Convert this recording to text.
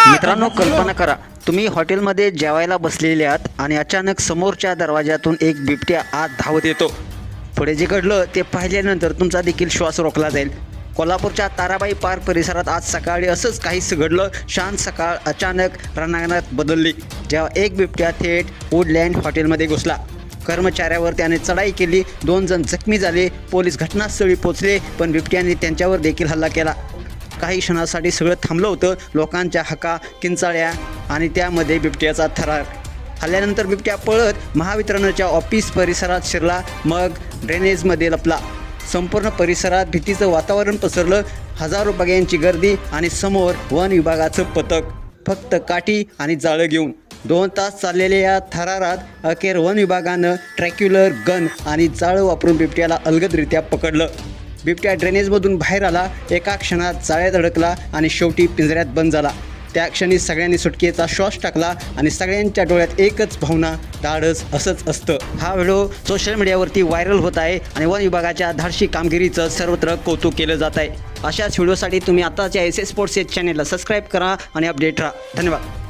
मित्रांनो, कल्पना करा, तुम्ही हॉटेलमध्ये जेवायला बसलेले आहात आणि अचानक समोरच्या दरवाजातून एक बिबट्या आत धावत येतो. पुढे जे घडलं ते पाहिल्यानंतर तुमचा देखील श्वास रोखला जाईल. कोल्हापूरच्या ताराबाई पार्क परिसरात आज सकाळी असंच काहीच घडलं. शांत सकाळ अचानक रणांगणात बदलली जेव्हा एक बिबट्या थेट वुडलँड हॉटेलमध्ये घुसला. कर्मचाऱ्यावर त्याने चढाई केली. 2 जण जखमी झाले. पोलीस घटनास्थळी पोहोचले, पण बिबट्याने त्यांच्यावर देखील हल्ला केला. काही क्षणासाठी सगळं थांबलं होतं. लोकांच्या हाका, किंचाळ्या आणि त्यामध्ये बिबट्याचा थरार. हल्ल्यानंतर बिबट्या पळत महावितरणच्या ऑफिस परिसरात शिरला, मग ड्रेनेजमध्ये लपला. संपूर्ण परिसरात भीतीचं वातावरण पसरलं. हजारो बघ्यांची गर्दी आणि समोर वन विभागाचं पथक फक्त काठी आणि जाळं घेऊन. 2 तास चाललेल्या या थरारात अखेर वन विभागानं ट्रॅक्युलर गन आणि जाळं वापरून बिबट्याला अलगदरित्या पकडलं. बिबट्या ड्रेनेजमधून बाहेर आला, एका क्षणात जाळ्यात अडकला आणि शेवटी पिंजऱ्यात बंद झाला. त्या क्षणी सगळ्यांनी सुटकेचा श्वास टाकला आणि सगळ्यांच्या डोळ्यात एकच भावना, धाडस असंच असतं. हा व्हिडिओ सोशल मीडियावरती व्हायरल होत आहे आणि वन विभागाच्या धाडसी कामगिरीचं सर्वत्र कौतुक केलं जात आहे. अशाच व्हिडिओसाठी तुम्ही आताच्या SS स्पोर्ट्स चॅनेलला सबस्क्राईब करा आणि अपडेट राहा. धन्यवाद.